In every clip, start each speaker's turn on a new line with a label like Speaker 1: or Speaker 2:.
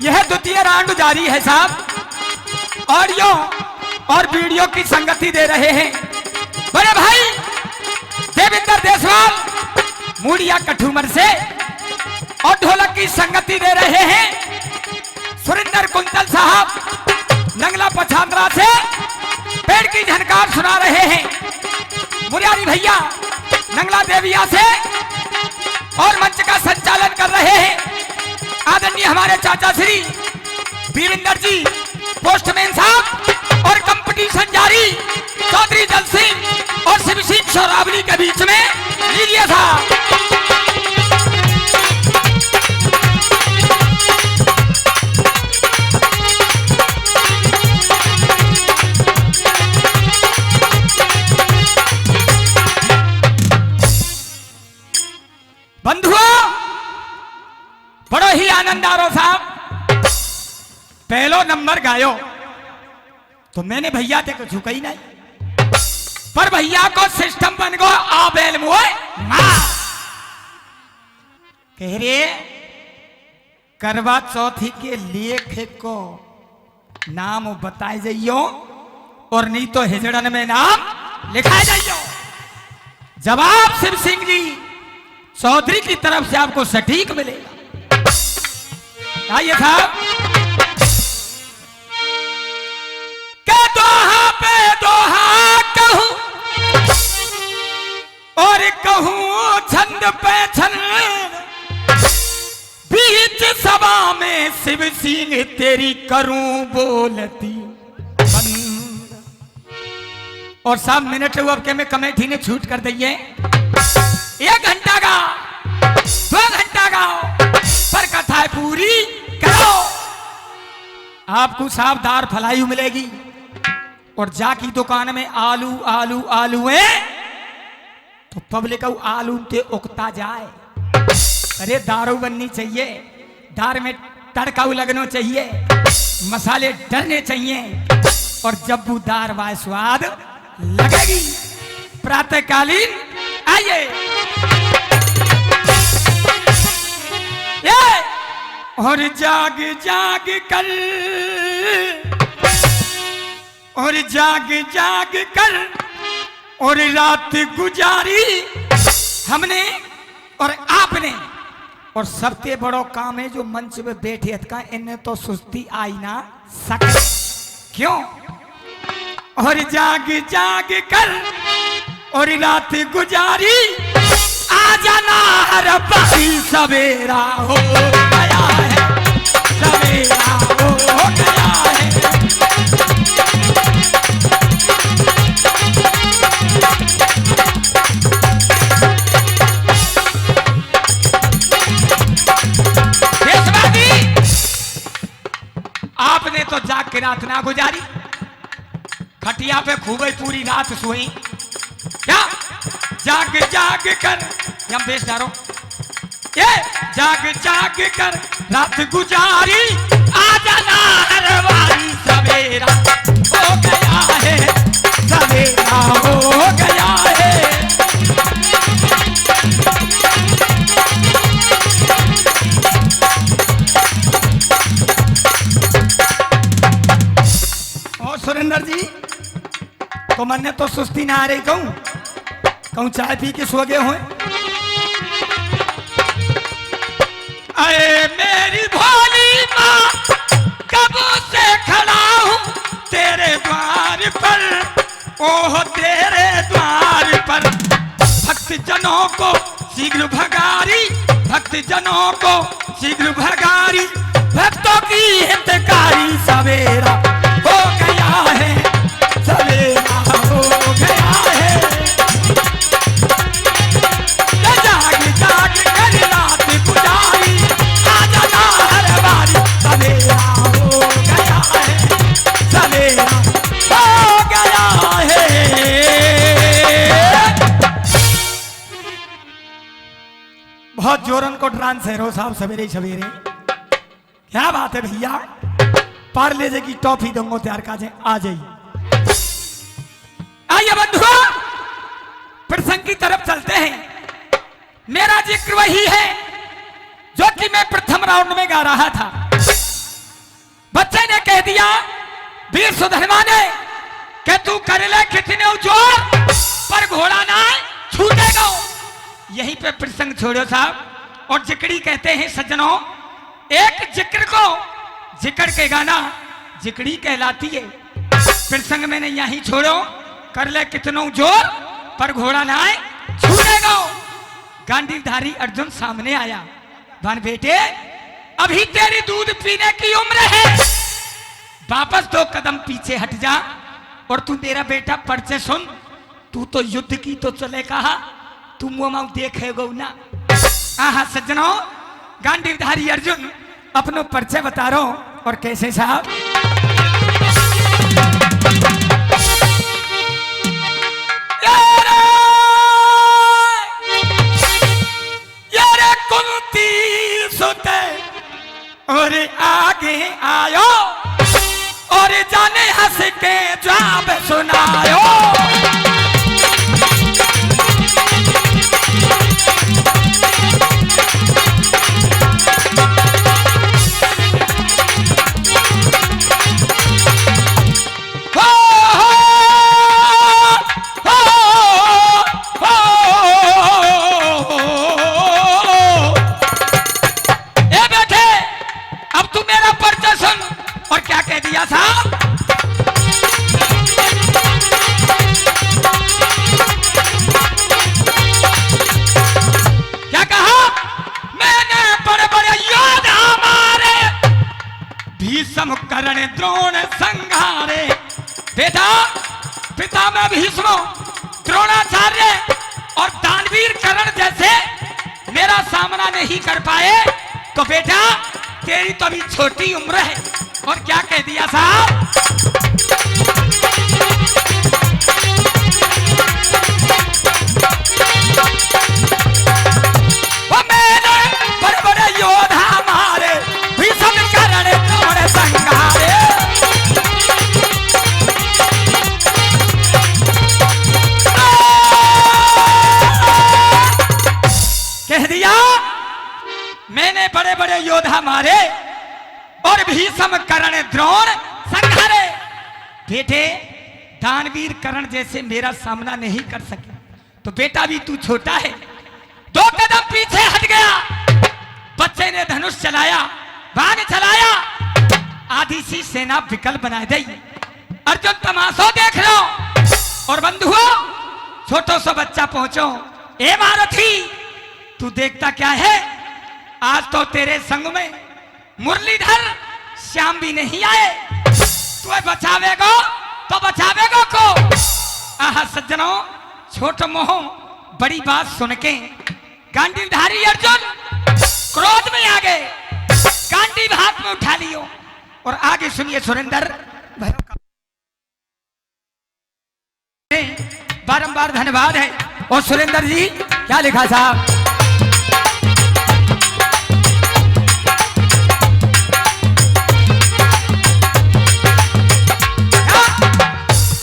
Speaker 1: यह द्वितीय राउंड जारी है साहब। ऑडियो और वीडियो की संगति दे रहे हैं बड़े भाई देवेंद्र देसवाल मूड़िया कठूमर से, और ढोलक की संगति दे रहे हैं सुरेंद्र कुंतल साहब नंगला पछांदरा से। पेड़ की झनकार सुना रहे हैं मुरारी भैया नंगला देविया से, और मंच का संचालन कर रहे हैं आदरणीय हमारे चाचा श्री वीरेंद्र जी पोस्टमैन साहब, और कंपटीशन जारी चौधरी दल सिंह और शिव सिंह शोरावली के बीच में लीजिए साहब। बंधुओं बड़ो ही आनंद आ रहा साहब। पहलो नंबर गायो तो मैंने भैया ते कुछ ही नहीं, पर भैया को सिस्टम बन गो आबेल मुए कह रे करवा चौथी के लेख को नाम बताए जाइयो, और नहीं तो हिजड़न में नाम लिखाए जाइयो। जवाब शिव सिंह जी चौधरी की तरफ से आपको सटीक मिलेगा। आइए साहब। के दोहा पे दोहा कहूं और कहूं छंद पे छंद, बीच सभा में शिव सिंह तेरी करूं बोलती बंद। और साहब मिनट हुआ अब के में कमेटी ने छूट कर दी है, 1 घंटा गाओ 2 घंटा गाओ, पर कथा पूरी करो। आपको साहब दार फलाई मिलेगी, और जाकी दुकान में आलू आलू आलू है तो पब्लिक आलू ते उगता जाए। अरे दारू बननी चाहिए, दार में तड़का लगना चाहिए, मसाले डरने चाहिए, और जब वो दार वाय स्वाद लगेगी। प्रातःकालीन आइए और जाग जाग कर, और जाग जाग कर और रात गुजारी हमने और आपने। और सबसे बड़ो काम है जो मंच में बैठे का इन्हें तो सुस्ती आई ना सके, क्यों? और जाग जाग कर और रात गुजारी, आ जाना हर भाई सवेरा हो गया है, सवेरा हो गया है। देशवादी आपने तो जाग के रात ना गुजारी, खटिया पे खूब पूरी रात सोई क्या? जाग जाग कर हम बेच डारो, ये जाग जाग कर रात गुजारी, आ जाना हरवारी सवेरा हो गया है, सवेरा हो गया है। और सुरेंद्र जी तो मन तो सुस्ती ना आ रही, कहूं चाय पी के सो गए हो? अरे मेरी भोली माँ कब से खड़ा हूँ तेरे द्वार पर, ओह तेरे द्वार पर। भक्त जनों को शीघ्र भगारी, भक्त जनों को शीघ्र भगारी, भक्तों की हितकारी सवेरा हो गया है, सवेरा हो गया है। जाग जाग कर रात गुजारी, आ जाना हर बारी सवेरा हो गया है, सवेरा हो गया है। बहुत जोरन को डांस है रो साहब सवेरे सवेरे, क्या बात है भैया। पार्ले जे की टॉफी दूंगा तैयार काजे, आ जाइए। आइए बंधुओं प्रसंग की तरफ चलते हैं। मेरा जिक्र वही है जो कि मैं प्रथम राउंड में गा रहा था। बच्चे ने कह दिया वीर सुधर्मा ने कि तू कर ले कितने जोर पर घोड़ा ना छूटेगा। यहीं पे प्रसंग छोड़ो साहब। और जिकड़ी कहते हैं सज्जनों, एक जिक्र को जिक्र के गाना जिकड़ी कहलाती है। प्रसंग मैंने यहीं छोड़ो, कर ले कितनों जोर पर घोड़ा ना छूटेगा। गांडीवधारी अर्जुन सामने आया, बन बेटे अभी तेरी दूध पीने की उम्र है, वापस 2 कदम पीछे हट जा और तू मेरा बेटा परिचय सुन। तू तो युद्ध की तो चले कहा, तू मुंह देखेगो ना। आहा सज्जनों, गांडीवधारी अर्जुन अपनो परिचय बता रहा हूं। और कैसे साहब, यारे कुंती सुते और आगे आयो और जाने हंस के जवाब सुनायो। करण द्रोण संघारे। बेटा पिता में भीष्म, द्रोणाचार्य और दानवीर करण जैसे मेरा सामना नहीं कर पाए, तो बेटा तेरी तो अभी छोटी उम्र है। और क्या कह दिया साहब, वो मैंने बड़े बड़े योद्धा मारे, भीष्म करण द्रोण संघारे। कह दिया मैंने बड़े बड़े योद्धा मारे और भीष्म कर्ण द्रोण संघारे। बेटे दानवीर कर्ण जैसे मेरा सामना नहीं कर सके, तो बेटा भी तू छोटा है। 2 कदम पीछे हट गया। बच्चे ने धनुष चलाया, बाण चलाया, आधी सी सेना विकल बना दी। अर्जुन तमाशा देख लो। और बंधुओं, छोटो सा बच्चा पहुंचो, ए मारुति तू देखता क्या है, आज तो तेरे संग में मुरलीधर श्याम भी नहीं आए। तू बचावेगो तो बचावेगो को। आहा सज्जनों, छोट मोह बड़ी बात सुन के गांडीवधारी अर्जुन क्रोध में आ गए, गांडीव हाथ में उठा लियो। और आगे सुनिए सुरेंद्र, बारंबार धन्यवाद है। और सुरेंद्र जी क्या लिखा साहब,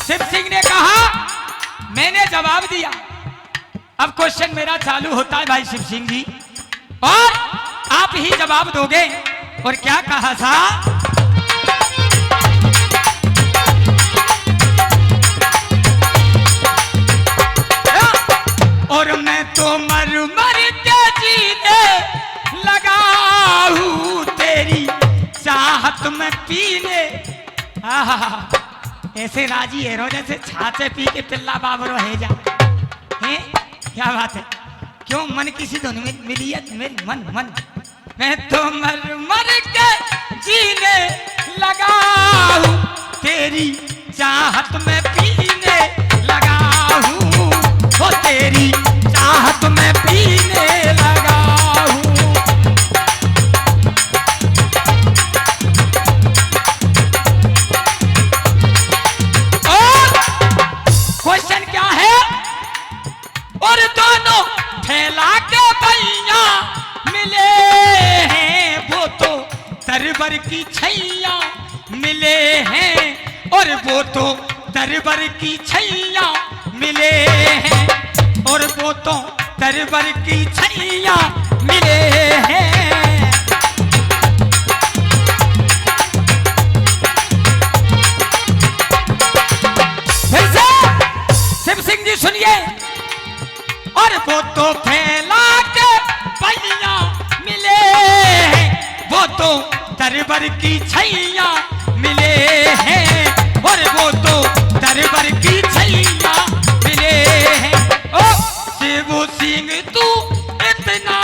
Speaker 1: शिव सिंह ने कहा, मैंने जवाब दिया। अब क्वेश्चन मेरा चालू होता है भाई शिव सिंह जी, और आप ही जवाब दोगे। और क्या कहा था, और मैं तो मर मर के जीने लगा हूं, तेरी चाहत में पीने। ऐसे राजी है रो जैसे छाछे पी के पिल्ला बाबरो है जा है। क्या बात है, क्यों मन किसी धुन में मिली है मेरी मन मन। मैं तो मर मर के जीने लगा हूं, तेरी चाहत में पीने लगा हूं, वो तेरी चाहत में पीने लगा हूं। और क्वेश्चन क्या है, और दोनों फैला के भैया मिले हैं, वो तो दरबार की छैया मिले हैं, और वो तो दरबार की छैया मिले हैं, और वो तो दरबार की छैया मिले हैं। जी सुनिए। और वो तो फैला के पहिया मिले हैं, वो तो दरबार की छैया मिले हैं, और वो तो दरबार की छैया मिले हैं। ओ शिव सिंह तू इतना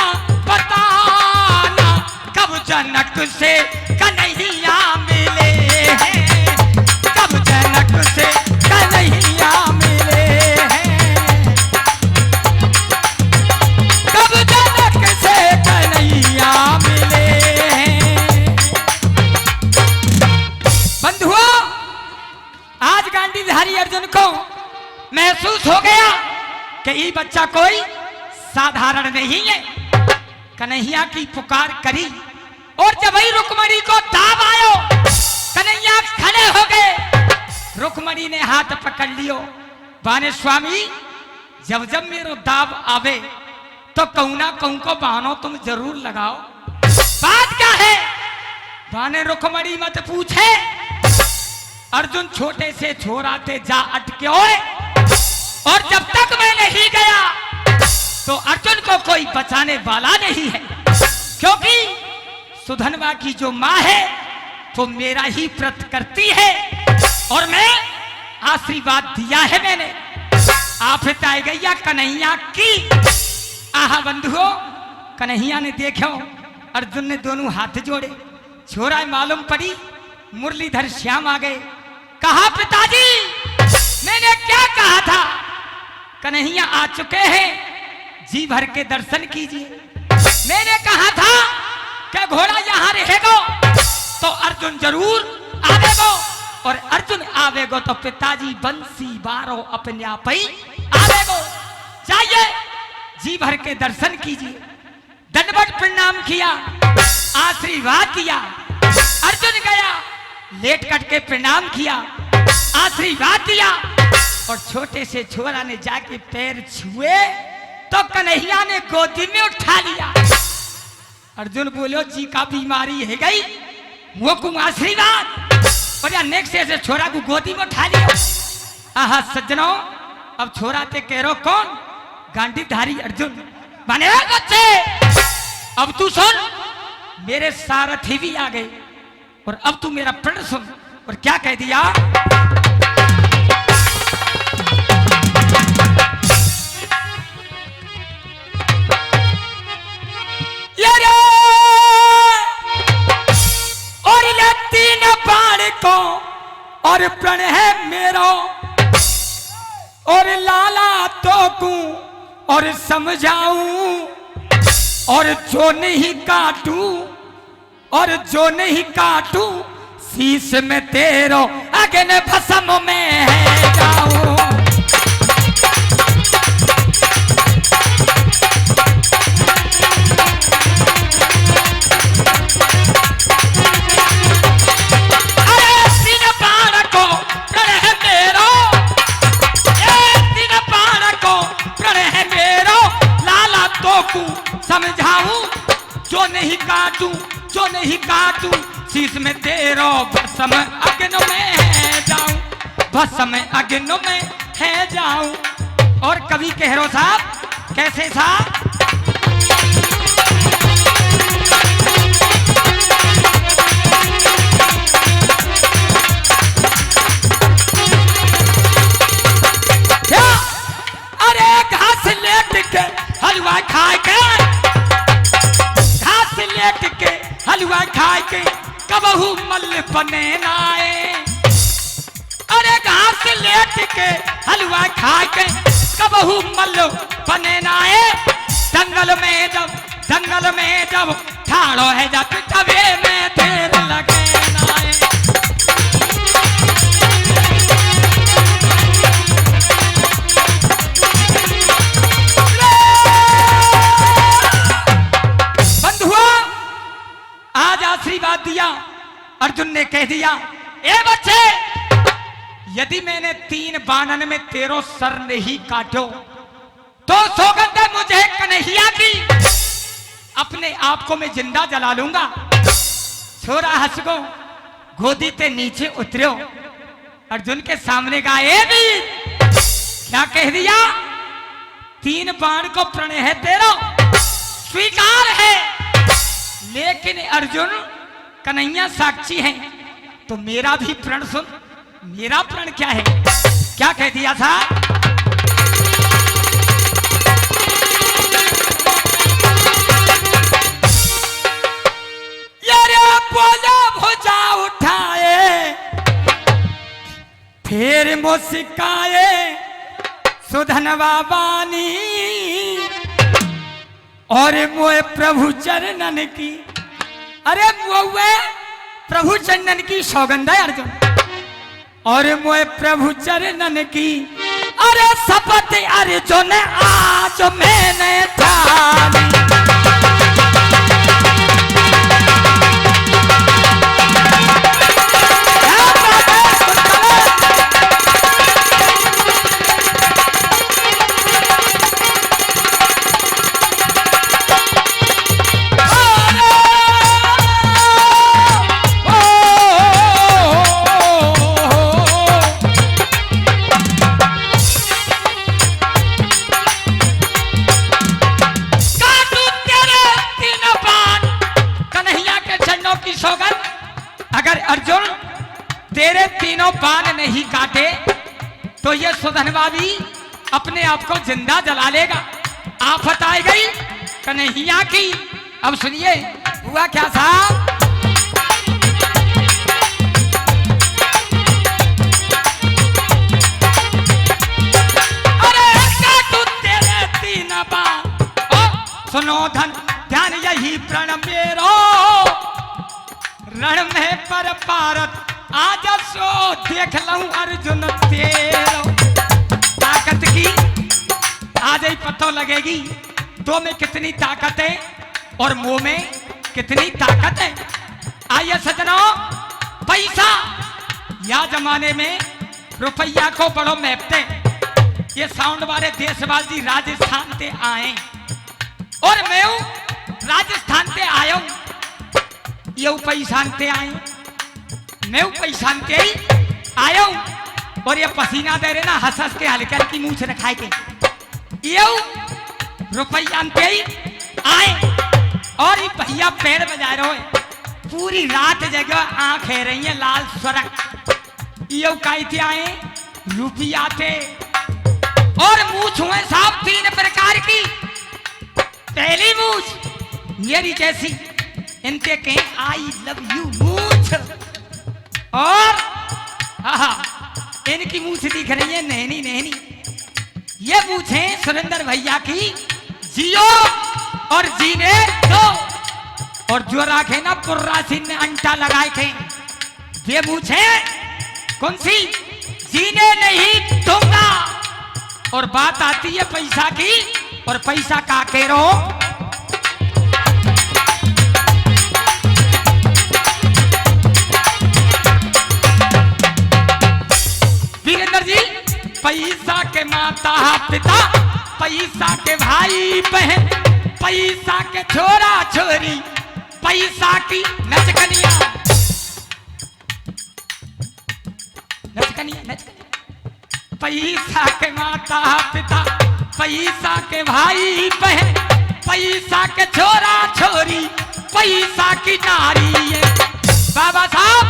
Speaker 1: बताना, कब जनक से कन्हैया मिले हैं, कब जनक से कन्हैया मिले हैं, कब जनक से कन्हैया मिले हैं। बंधुओं, आज गांडीधारी अर्जुन को महसूस हो गया कि ये बच्चा कोई साधारण नहीं है। कन्हैया की पुकार करी और जब वही रुक्मणी को दाब आयो, कन्हैया खड़े हो गए। रुक्मणी ने हाथ पकड़ लियो, बाने स्वामी जब जब मेरो दाब आवे तो कहूं ना कहूं को बहानो तुम जरूर लगाओ। बात क्या है? बाने रुक्मणी मत पूछे, अर्जुन छोटे से छोराते जा अटके ओए, और जब तक मैं नहीं गया तो अर्जुन को कोई बचाने वाला नहीं है, क्योंकि सुधनवा की जो माँ है वो मेरा ही व्रत करती है, और मैं आशीर्वाद दिया है मैंने। आप हिताए गैया कन्हैया की। आहा बंधुओं, कन्हैया ने देखो अर्जुन ने दोनों हाथ जोड़े, छोरा मालूम पड़ी मुरलीधर श्याम आ गए। कहा पिताजी मैंने क्या कहा था? कन्हैया आ चुके हैं, जी भर के दर्शन कीजिए। मैंने कहा था कि घोड़ा यहां रहेगा तो अर्जुन जरूर आवेगो, और अर्जुन आवेगो तो पिताजी बंसी बारो अपने आप ही आवेगो। जाइए जी भर के दर्शन कीजिए। दंडवत प्रणाम किया, आशीर्वाद दिया। अर्जुन गया, लेट कट के प्रणाम किया, आशीर्वाद दिया, और छोटे से छोरा ने जाके पैर छुए तो कन्हैया ने गोदी में उठा लिया। अर्जुन बोलो जी का बीमारी है गई, वो को आशीर्वाद, और या नेक्स्ट से छोरा को गोदी में उठा लिया। आहा सज्जनों, अब छोरा ते कह रो कौन? गांडीधारी अर्जुन। माने बच्चे अब तू सुन, मेरे सारथी भी आ गए, और अब तू मेरा प्रण सुन। और क्या कह दिया? और ये तीन बाण को और प्रण है मेरो, और लाला तो को और समझाऊं, और जो नहीं काटूं, और जो नहीं काटूं शीश में तेरो अग्नि भस्म में है जाऊं। समझाऊं, जो नहीं काटूं, जो नहीं काटूं शीश में तेरो भस्म अग्नि में है जाऊं, भस्म अग्नि में है जाऊं। और कवि कह रो साहब कैसे साहब? क्या? अरे घास लेट के हलवा खाए के, घास लेट के हलवा खाए के कबहू मल बने नाए। अरे घास लेट के हलवा खाए के कबहू मल बने नाए। जंगल में जब ठाड़ो है जब तवे में देर लगे नाए। आशीर्वाद दिया, अर्जुन ने कह दिया ए बच्चे, यदि मैंने तीन बाणन में तेरो सर नहीं काटो तो सौगंध है मुझे कन्हैया की, अपने आप को मैं जिंदा जला लूंगा। छोरा हंस गो, गोदी ते नीचे उतरो, अर्जुन के सामने गाए भी क्या कह दिया? 3 बाण को प्रणय है तेरा, स्वीकार है, लेकिन अर्जुन कन्हैया साक्षी है, तो मेरा भी प्रण सुन। मेरा प्रण क्या है? क्या कह दिया था? यारे बोला भुजा उठाए, फिर मुस्काए सुधनवा बानी, और मोए प्रभु चरणन की, अरे मोए प्रभु चरणन की सौगंध है अर्जुन, और मोए प्रभु चरणन की, अरे शपथ अर्जुन आज मैंने ठानी। अगर अर्जुन तेरे 3 बाण नहीं काटे तो ये सुधनवा भी अपने आप को जिंदा जला लेगा। आफत आ गई कन्हैया की। अब सुनिए हुआ क्या था। अरे काटू तेरे 3 बाण, सुनो धन ध्यान यही प्रण मेरो, रण में पर पारत आज सो देख लूं अर्जुन तेरो। ताकत की आज ही पता लगेगी, तो में कितनी ताकत है और मुंह में कितनी ताकत है। आइए सजनों, पैसा या जमाने में रुपया को बड़ो मैपते। ये साउंड वाले देशवाल जी राजस्थान से आए और मैं राजस्थान से आया हूं। ये पैसान ते आए, मैं पैसान के ही आया हूं, और ये पसीना दे रहे ना हंस हंस के हल्के की मुंह से रखाए के, ये रुपया ते ही आए। और ये भैया पैर बजा रहे हो, पूरी रात जगह आंख है रही है लाल स्वरक। ये कहते आए रुपया थे, और मूछ हुए साहब 3 प्रकार की। पहली मूछ मेरी जैसी, इनके कहें आई लव यू मूछ, और इनकी मूछ दिख रही है नहनी नहनी। ये मूछे सुरेंद्र भैया की, जियो और जीने दो। और जो राखे ना पुर्रासी ने अंटा लगाए थे, ये मूछे कौन सी? जीने नहीं दूंगा। और बात आती है पैसा की, और पैसा का कह रहो। पैसा के माता पिता, पैसा के भाई बहन, पैसा के छोरा छोरी, पैसा की नचकनिया नचकनिया नचकनिया। पैसा के माता पिता, पैसा के भाई बहन, पैसा के छोरा छोरी, पैसा की नारी है। बाबा साहब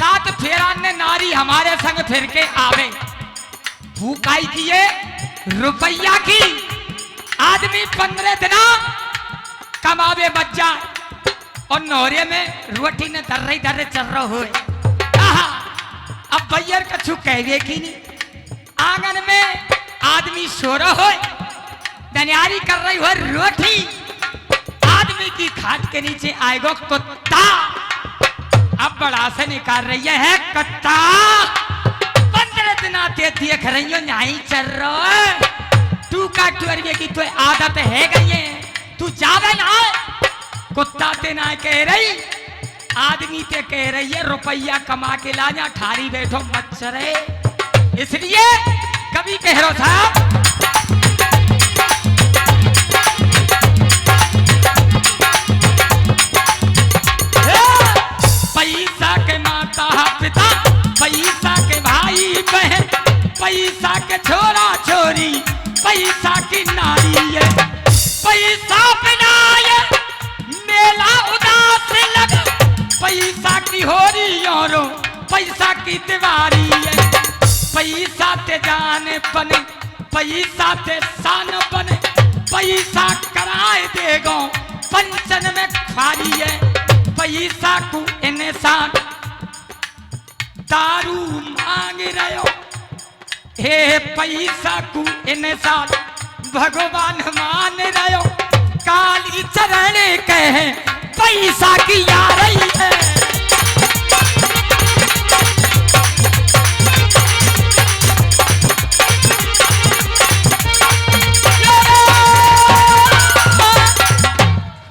Speaker 1: 7 फेरा ने नारी हमारे संग फिर के आवे, भूखाई किए रुपया की। आदमी 15 दिन कमावे बच जाए, और नौरे में रोटी ने दर्रे दर्रे चल रहे हुए। अब भैया कछु कहवे की नहीं। आंगन में आदमी सो रहा हो, दनियारी कर रही हो रोटी, आदमी की खाट के नीचे आएगा कुत्ता। अब बड़ा से निकाल रही है कुत्ता, 15 दिन आते देख रही हो नहीं चल रहा। तू का टुरवे की तो आदत है गई है, तू जावे ना। कुत्ता ते ना कह रही, आदमी ते कह रही है रुपया कमा के ला जा, ठारी बैठो मच्छरे। इसलिए कभी कह रहा था पैसा के माता पिता, पैसा के भाई बहन, पैसा के छोरा पैसा की नारी है, पैसा बिना ये मेला उदास लगा, पैसा की हो रही औरो पैसा की दीवारी है, पैसा ते जाने बने, पैसा ते शान बने, पैसा कराए देगो पंचन में खारी है, पैसा को इंसान दारू मांग रहे, हे पैसा को इंसान भगवान मान रहे, काली चरण कहे पैसा की यारी है।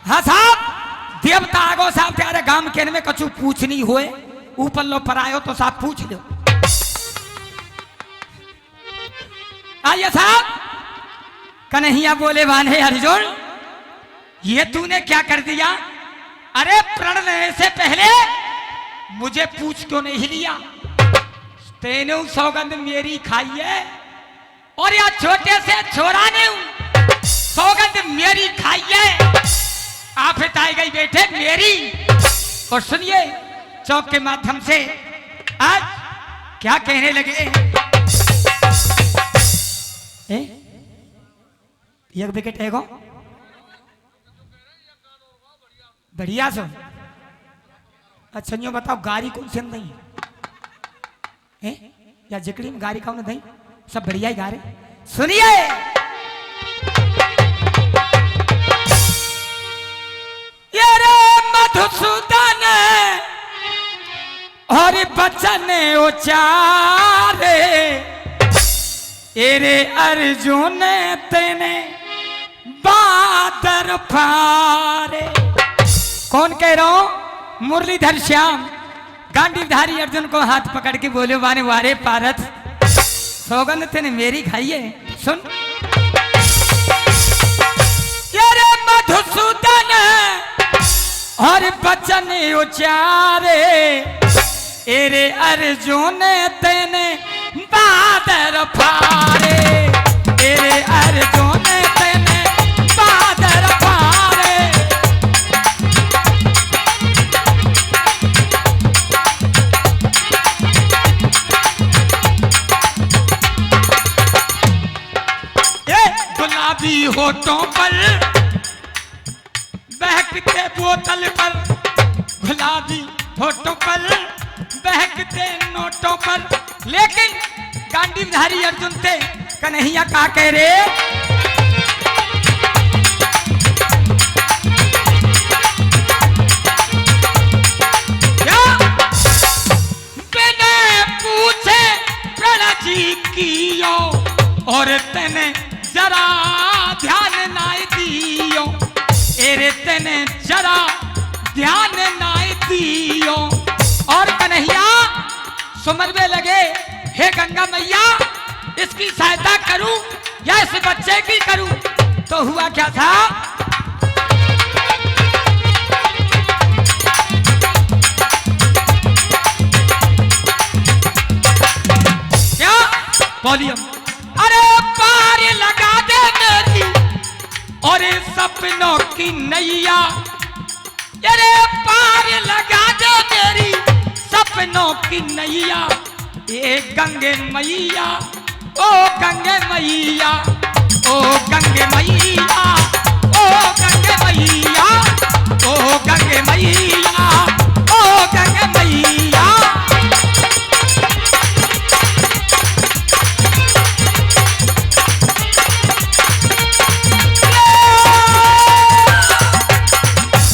Speaker 1: हाँ साहब, देवता आगो साहब प्यारे गांव के में कछु पूछनी होए ऊपर लो पर आयो तो साहब पूछ लो। आइए साहब, कन्हैया बोले वाने अर्जुन ये तूने क्या कर दिया? अरे प्रण लेने से पहले मुझे पूछ क्यों नहीं लिया? तेने सौगंध मेरी खाई है और या छोटे से छोरा ने सौगंध मेरी खाई है, आप हिताई गई बेटे मेरी। और सुनिए चौक के माध्यम से आज क्या कहने लगे? एक विकेट एगो बढ़िया सो। अच्छा यो बताओ गाड़ी कौन सी नहीं है या जिकड़ी में गाड़ी कौन नहीं? सब बढ़िया ही गा रहे। सुनिए ये रे मधुसूदन और बचन उचारे, एरे अर्जुन तेने बादर फारे। कौन कह रहा हूं? मुरलीधर श्याम गांडीधारी अर्जुन को हाथ पकड़ के बोले वाने वारे पारथ सौगंध तेने मेरी खाई है। सुन ये रे मधुसूदन और बचन उचारे, एरे अर्जुन तेने बादर फारे, एरे अर्जुन तेने बादर फारे। ये गुलाबी होठों पर बहकते बोतल पर, गुलाबी होठों पर बहकते नोटों पर, लेकिन गांडीवधारी अर्जुन थे कन्हैया का कह रे? क्या बिना पूछे प्रण जी कियो और तेने जरा ध्यान ना दियो, एरे तेने जरा ध्यान ना दियो। और कन्हैया सुमरवे लगे, हे गंगा मैया इसकी सहायता करूं या इस बच्चे की करूं? तो हुआ क्या था? क्या वॉल्यूम? अरे पार लगा दे मेरी और सपनों की नैया, अरे पार लगा दे मेरी सपनों की नैया, ए गंगे मैया ओ गंगे मैया, ओ गंगे मैया, ओ गंगे मैया, ओ गंगे मैया, ओ गंगे मैया।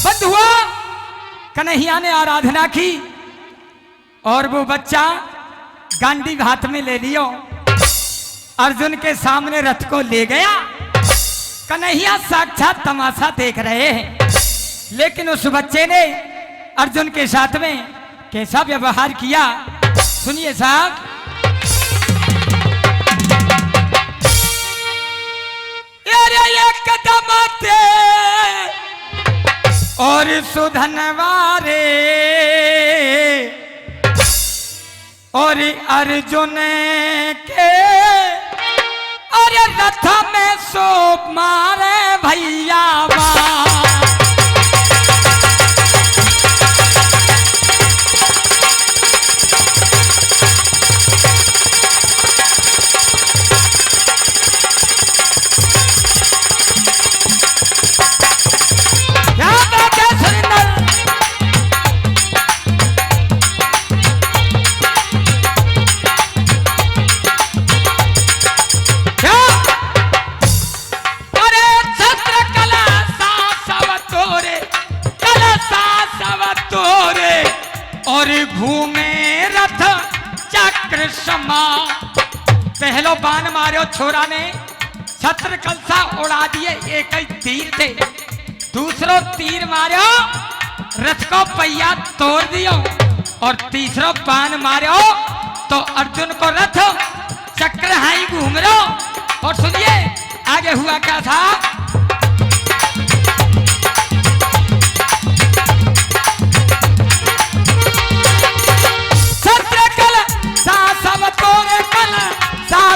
Speaker 1: बंधुआ कन्हैया ने आराधना की और वो बच्चा गांडी हाथ में ले लियो, अर्जुन के सामने रथ को ले गया। कन्हैया साक्षात तमाशा देख रहे हैं, लेकिन उस बच्चे ने अर्जुन के साथ में कैसा व्यवहार किया सुनिए साहब। ये कदम थे और सुधनवारे और अर्जुन के और रथ में सो मारे भैया और घूमे रथ चक्र समा। पहलो बाण मारो छोरा ने छत्र कलसा उड़ा दिए, एक ही तीर थे। दूसरो तीर मारो रथ को पहिया तोड़ दियो, और तीसरो बाण मारो तो अर्जुन को रथ चक्र हाई घूम रो। और सुनिए आगे हुआ क्या था।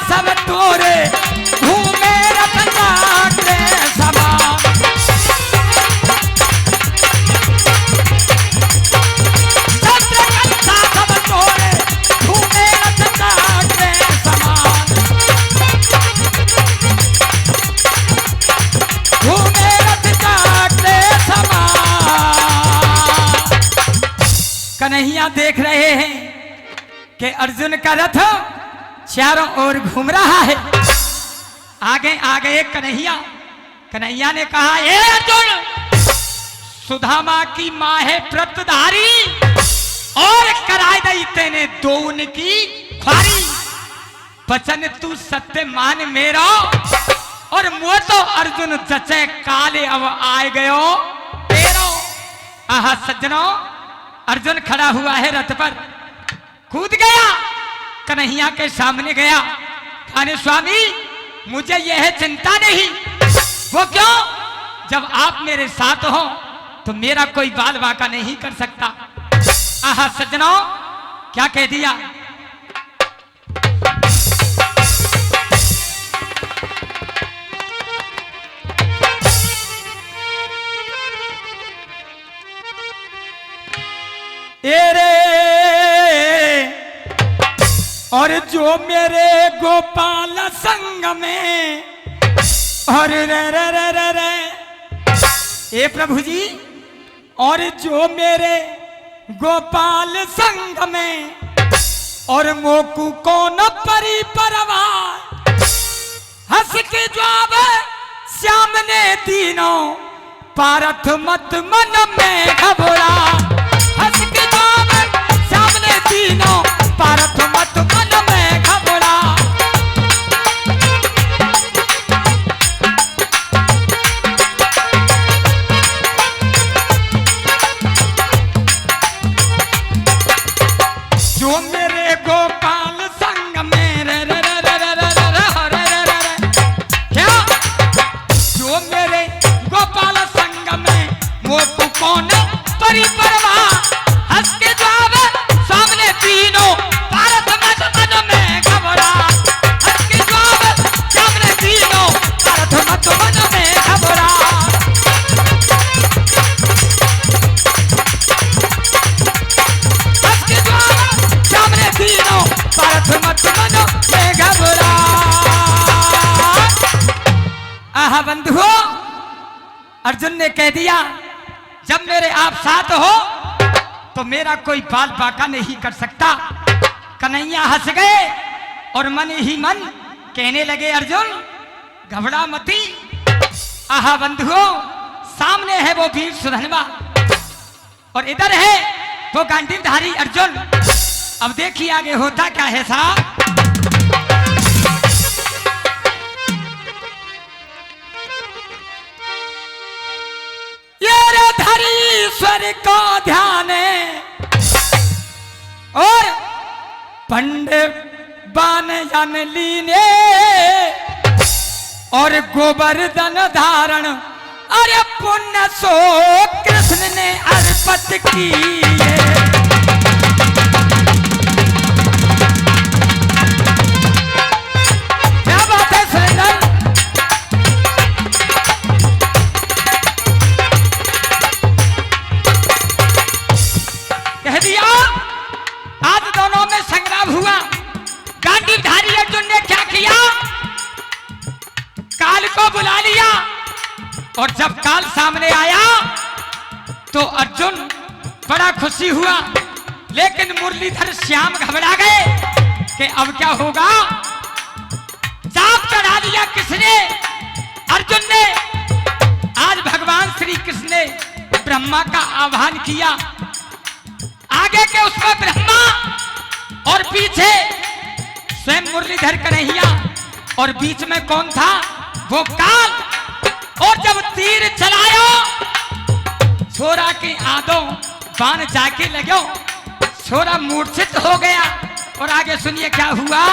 Speaker 1: सब तोरे घूमे रथ चक्र समा। सब तोरे घूमे रथ चक्र समान। घूमे रथ चक्र समान। कन्हैया देख रहे हैं कि अर्जुन का रथ चारों ओर घूम रहा है। आगे आगे कन्हैया ने कहा, ए अर्जुन, सुदामा की माँ है व्रतधारी, और कराए दई तेने दोन की ख्वारी। बचन तू सत्य मान मेरो, और मुँह तो अर्जुन जचे काले अब आए गयो तेरो। आहा सज्जनों, अर्जुन खड़ा हुआ है रथ पर, कूद गया, कन्हैया के सामने गया। कहने स्वामी मुझे यह चिंता नहीं। वो क्यों? जब आप मेरे साथ हो तो मेरा कोई बाल बाका नहीं कर सकता। आहा सज्जनों, क्या कह दिया। और जो मेरे गोपाल संग में, और रे रे रे रे रे ए प्रभु जी, और जो मेरे गोपाल संग में, और मोकू कौन परी परवार। हंस के जवाब श्याम ने तीनों, पारथ मत मन में घबरा। हंस के जवाब श्याम ने तीनों, पारथ मत मन में घबरा। जो मेरे गोपाल संग में, रे रे रे रे रे रे रे रे रे रे, क्या? जो मेरे गोपाल संग में, वो कौन परी परवाह। हंस के जवाब सामने तीनों, पारथ मत मन में घबरा। हंस के जवाब सामने तीनों, पारथ मत मन में घबरा। हंस के जवाब सामने तीनों, पारथ मत मन में घबरा। आहा बंधुओं, अर्जुन ने कह दिया जब मेरे आप साथ हो तो मेरा कोई बाल बाका नहीं कर सकता। कन्हैया हंस गए और मन ही मन कहने लगे, अर्जुन घबरा मती। आहा बंधुओं, सामने है वो वीर सुधनवा, और इधर है वो गांडीवधारी अर्जुन। अब देखिए आगे होता क्या है साहब। ईश्वर को ध्यान, और पंडित बान जान लीने, और गोवर्धन धारण, अरे पुण्य सो कृष्ण ने अर्पित किए। क्या बात है सुरेंद्र। काल को बुला लिया और जब काल सामने आया तो अर्जुन बड़ा खुशी हुआ, लेकिन मुरलीधर श्याम घबरा गए कि अब क्या होगा। चाप चढ़ा दिया किसने? अर्जुन ने। आज भगवान श्री कृष्ण ने ब्रह्मा का आह्वान किया, आगे के उसमें ब्रह्मा और पीछे स्वयं मुरलीधर कन्हैया और बीच में कौन था? वो काल। और जब तीर चलायो छोरा के आदो बाण जाके लगो, छोरा मूर्छित हो गया। और आगे सुनिए क्या हुआ।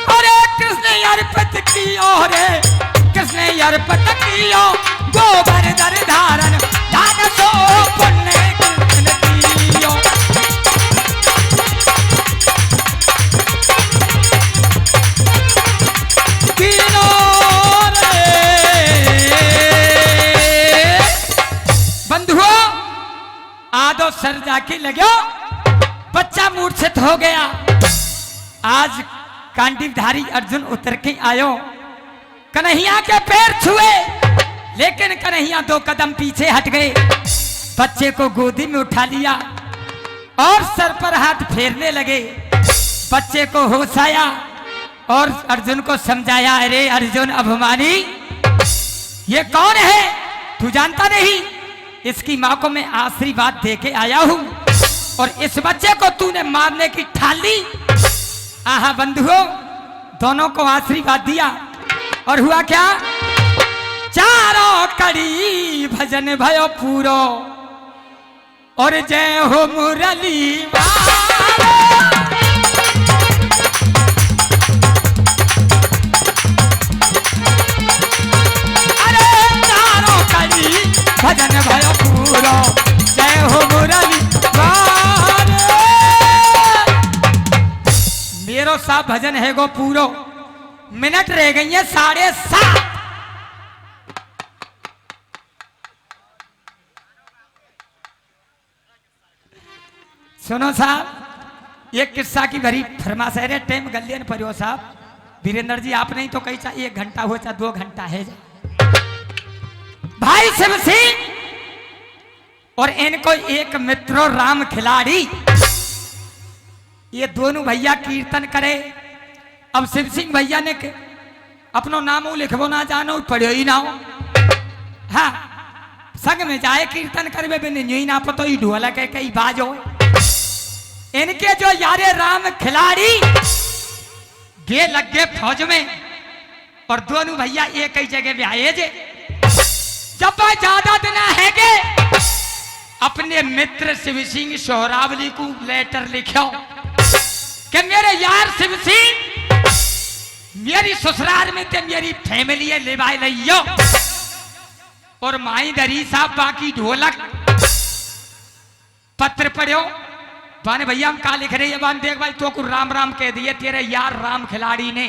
Speaker 1: अरे किसने अर्पित कियो रे, किसने अर्पित कियो गोबर दर धारण दान सो पुण्य कृष्ण कियो। बंधुओं आदो सर जाके लगो, बच्चा मूर्छित हो गया। आज कांटीधारी अर्जुन उतर के आयो, कन्हैया के पैर छुए, लेकिन कन्हैया 2 कदम पीछे हट गए। बच्चे को गोदी में उठा लिया और सर पर हाथ फेरने लगे। बच्चे को होश आया और अर्जुन को समझाया, अरे अर्जुन अभिमानी, ये कौन है? तू जानता नहीं? इसकी मां को मैं आशीर्वाद दे के आया हूं और इस बच्चे को तूने मारने की ठान ली। आहा बंधुओं, दोनों को आशीर्वाद दिया और हुआ क्या? चारों कड़ी भजन भयो पूरो और जय हो मुरली मारो। भजन भयो पूरो जय हो मुरली मारो। मेरो सा भजन है गो पूरो, मिनट रह गई है 7:30। सुनो साहब, ये किस्सा की भरी फरमाश है रे। टाइम गलियन परियो साहब, वीरेंद्र जी आप नहीं तो कहीं चाहे 1 घंटा हो चाहे 2 घंटा है। भाई शिव सिंह और इनको एक मित्रों राम खिलाड़ी, ये दोनों भैया कीर्तन करे। अब शिव सिंह भैया ने अपनो नाम लिखबो ना जानो, पढ़ो ही ना हो। हाँ, संग में जाए कीर्तन करवे बिन न्यू ना पतो ही ढोलक है कई बाजो। इनके जो यारे राम खिलाड़ी गे लग गए फौज में और दोनों भैया एक ही जगह पे आए जे। जब ज्यादा दिन है के अपने मित्र शिव सिंह सोहरावली को लेटर लिखो कि मेरे यार शिव सिंह, मेरी ससुराल में ते मेरी फैमिली है लेवाई लियो और माई दरी साहब बाकी ढोलक। पत्र पढ़ो बाने भैया हम का लिख रहे हैं। बान देख भाई तो को राम राम कह दिए तेरे यार राम खिलाड़ी ने,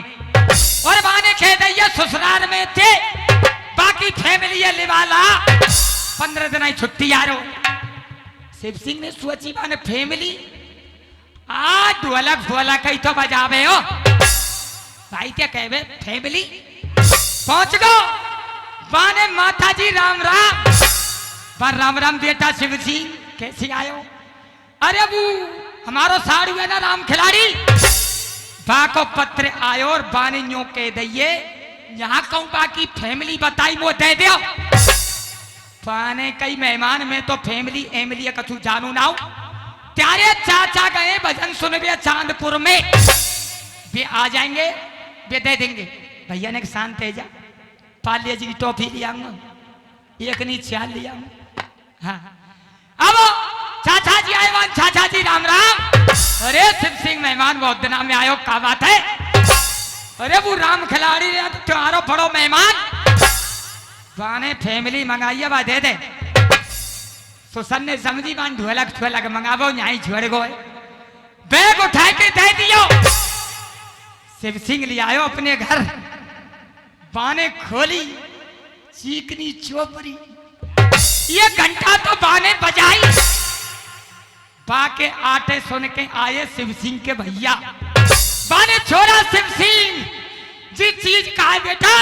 Speaker 1: और बाने कह दिया ससुराल में थे बाकी फैमिली है लेवाला 15 दिन आई छुट्टी आ रो। शिव सिंह ने सोची बाने फैमिली आज ढोलक ढोलक ही तो बजावे हो भाई, क्या कहवे फैमिली। पहुंच गो बाने माता जी राम राम। बार राम राम बेटा शिव सिंह कैसे आयो? अरे वो हमारो साड़ू है ना राम खिलाड़ी। बा को पत्र आयो और बाने न्यू कह दिए यहाँ कहूं बाकी फैमिली बताई मो दे दो। पाने कई मेहमान में तो फैमिली एमिली कछु जानू ना हो। त्यारे चाचा गए भजन सुनबे चांदपुर में, वे आ जाएंगे वे दे देंगे। भैया ने शांत तेजा पालिया जी की टॉफी लिया, एक नहीं 4 लिया। हाँ अब चाचा जी आए, चाचा जी राम राम। अरे शिव सिंह मेहमान बहुत दिना में आयो, क्या बात है? अरे वो राम खिलाड़ी तुम्हारो बड़ो मेहमान बाने फैमिली मंगाइए बा दे दे। सुसन ने समझी बान ढोलक ढोलक मंगावो यहीं छोड़ गो। बैग उठा के दे दियो। शिव सिंह ले आयो अपने घर, बाने खोली चीकनी चोपड़ी ये घंटा तो बाने बजाई, बाके आटे सुन के आए शिव सिंह के भैया। बाने छोरा शिव सिंह जी चीज का है बेटा,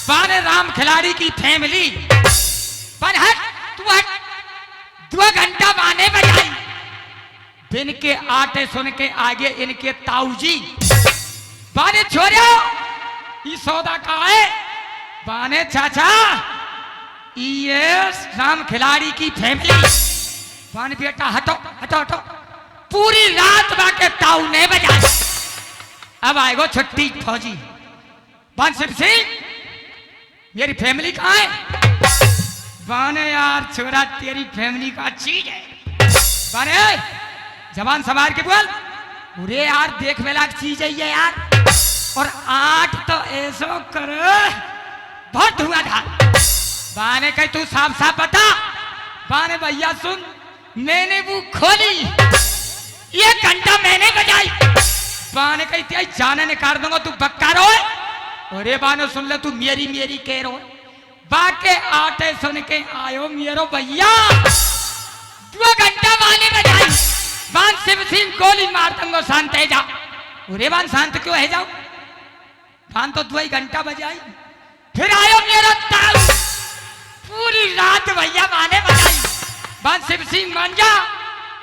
Speaker 1: बाने राम खिलाड़ी की फैमिली पर हट तू 2 घंटा बाने बजाई। बिन के आटे सुन के आगे इनके ताऊजी बाने छोरे ये सौदा का है। बाने चाचा ये राम खिलाड़ी की फैमिली। बाने बेटा हटो हटो हटो, पूरी रात बाके ताऊ ने बजाई। अब आएगो छुट्टी फौजी। बान शिव सिंह मेरी फैमिली कहाँ है? बाने यार छोरा तेरी फैमिली का चीज है। बाने जवान संभाल के बोल। अरे यार देख मेला चीज है ये यार, और 8 तो ऐसा कर बहुत धुआंधार। बाने कही तू साफ साफ बता। बाने भैया सुन, मैंने वो खोली, 1 घंटा मैंने बजाई। बाने कही तेरी जाने निकाल दूंगा, तू बक्का रो। अरे बाने सुन ले, तू मेरी मेरी कह रो। बाके आटे सुन के आयो मेरो भैया, 2 घंटा बाने बजाई। बान शिव सिंह गोली मार दूंगा शांत है जा। अरे बान शांत क्यों है जाओ? बान तो 2 घंटा बजाई। फिर आयो मेरा ताऊ, पूरी रात भैया बाने बजाई। बान शिव सिंह मान जा,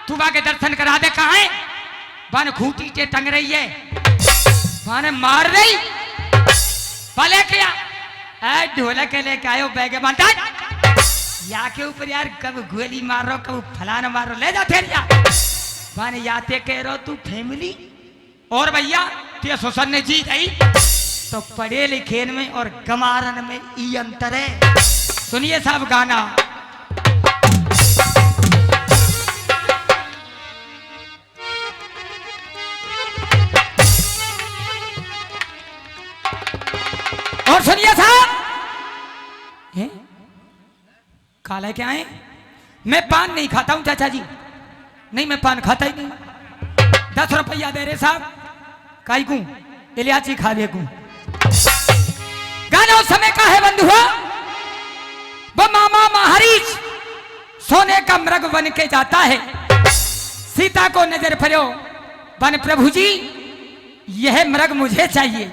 Speaker 1: तू बाके दर्शन करा दे। कहाँ है? बान खूंटी से टंग रही है, बाने मार रही। भले क्या ढोलक लेके आयो बैगे बांटा या के ऊपर यार, कब गोली मारो कब फलाना मारो, ले जा फिर जा। बाने याते कह रहो तू फैमिली और भैया ते सुसन ने जीत आई तो पढ़े लिखे में और गमारन में ई अंतर है। सुनिए साहब गाना। और सुनिए साहब, काला क्या है? मैं पान नहीं खाता हूं चाचा जी, नहीं मैं पान खाता ही नहीं। 10 रुपया दे रहे साहब, काई को इलायची खा ले को। गाना उस समय का है बंधुआ, वो मामा महारीच सोने का मृग बन के जाता है। सीता को नजर पड़ो, बन प्रभु जी यह मृग मुझे चाहिए।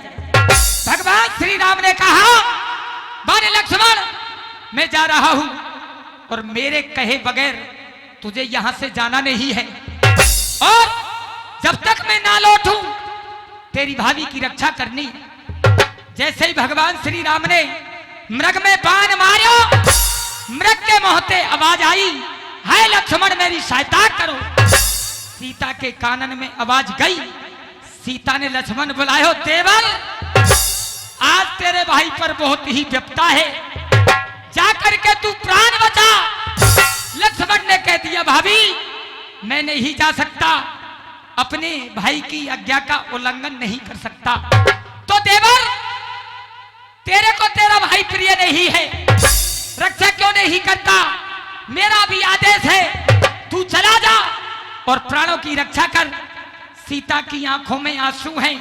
Speaker 1: भगवान श्री राम ने कहा, बन लक्ष्मण मैं जा रहा हूं और मेरे कहे बगैर तुझे यहां से जाना नहीं है, और जब तक मैं ना लौटूं तेरी भाभी की रक्षा करनी। जैसे ही भगवान श्री राम ने मृग में बाण मारो, मृग के मुंहते आवाज आई, हाय लक्ष्मण मेरी सहायता करो। सीता के कानन में आवाज गई। सीता ने लक्ष्मण बुलायो, देवर आज तेरे भाई पर बहुत ही विपदा है, जाकर के तू प्राण बचा। लक्ष्मण ने कह दिया, भाभी मैं नहीं जा सकता, अपने भाई की आज्ञा का उल्लंघन नहीं कर सकता। तो देवर तेरे को तेरा भाई प्रिय नहीं है, रक्षा क्यों नहीं करता? मेरा भी आदेश है, तू चला जा और प्राणों की रक्षा कर। सीता की आंखों में आंसू हैं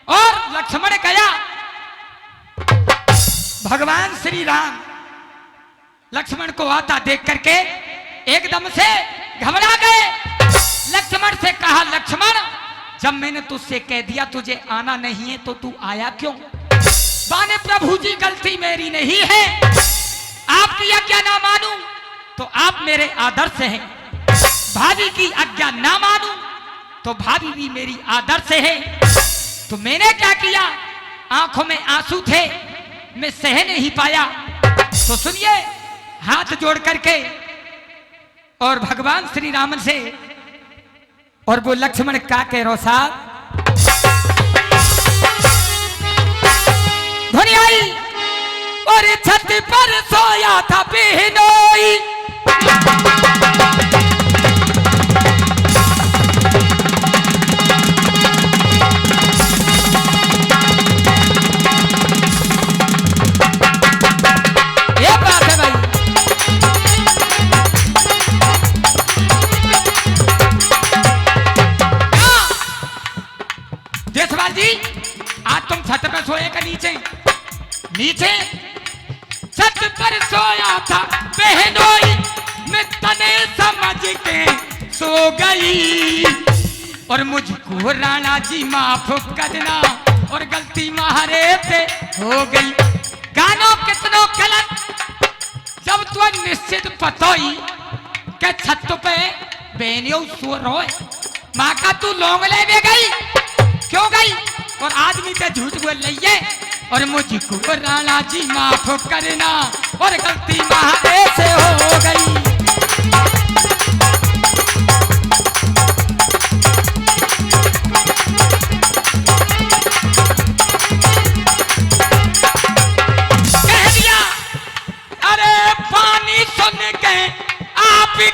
Speaker 1: और लक्ष्मण गया। भगवान श्री राम लक्ष्मण को आता देख करके एकदम से घबरा गए। लक्ष्मण से कहा, लक्ष्मण जब मैंने तुझसे कह दिया तुझे आना नहीं है तो तू आया क्यों? बाने प्रभु जी गलती मेरी नहीं है, आपकी आज्ञा ना मानूं तो आप मेरे आदर्श हैं, भाभी की आज्ञा ना मानूं तो भाभी भी मेरी आदर्श है। तो मैंने क्या किया? आंखों में आंसू थे, मैं सह नहीं पाया। तो सुनिए, हाथ जोड़ करके और भगवान श्री राम से, और वो लक्ष्मण क्या कह रहा साहब? ध्वनि आई, और छत पर सोया था बिहनोई, ये बात है भाई। देशवाल जी आज तुम छत पर सोए का नीचे? नीचे छत छत पर सोया था बहनोई मैं तने समझ के सो गई और मुझको राणा जी माफ करना और गलती मारे से हो गई। गानो कितनो गलत जब तू निश्चित पतोई के छत पे बेनियो सो रोए माँ का तू लोंग ले भी गई क्यों गई और आदमी पे झूठ बोल रही है और मुझको राणा जी माफ करना और गलती मारे से हो गई।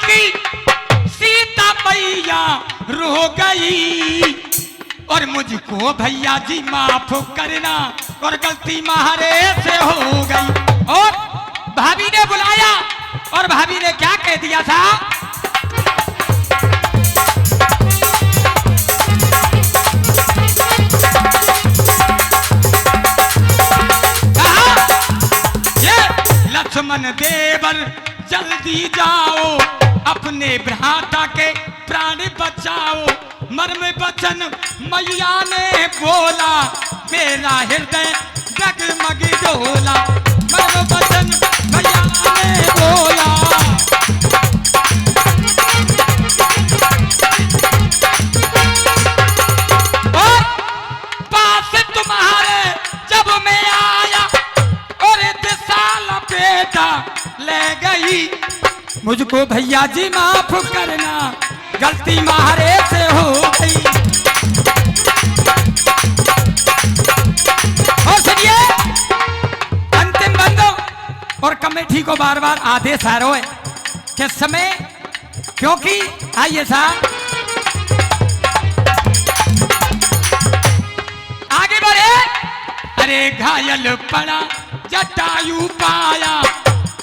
Speaker 1: की सीता मैया रो गई और मुझको भैया जी माफ करना और गलती मारे से हो गई। और भाभी ने बुलाया और भाभी ने क्या कह दिया था ये लक्ष्मण देवर जल्दी जाओ अपने भ्राता के प्राण बचाओ मर्म वचन मैया ने बोला मेरा हृदय डगमग डोला मर्म वचन मैया ने बोला। और पास तुम्हारे जब मैं आया और दिशा लपेटा ले गई मुझको भैया जी माफ करना गलती मारे से हो गई। और सुनिए अंतिम बंदो और कमेटी को बार बार आदेश आ रहा है कि समय क्योंकि आइए साहब आगे बढ़े। अरे घायल पड़ा जटायु पाया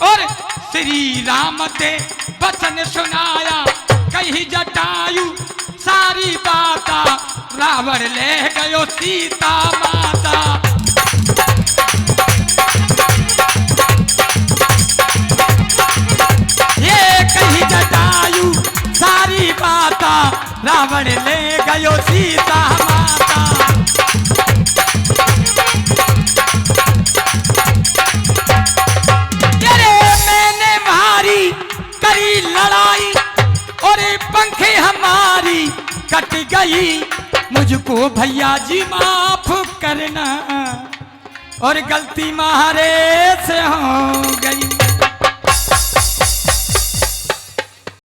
Speaker 1: और श्री राम ते वचन सुनाया कही जटायु सारी बाता रावण ले गयो सीता माता। ये कही जटायु सारी बाता रावण ले गयो सीता माता। करी लड़ाई और पंखे हमारी कट गई मुझको भैया जी माफ करना और गलती मारे से हो गई।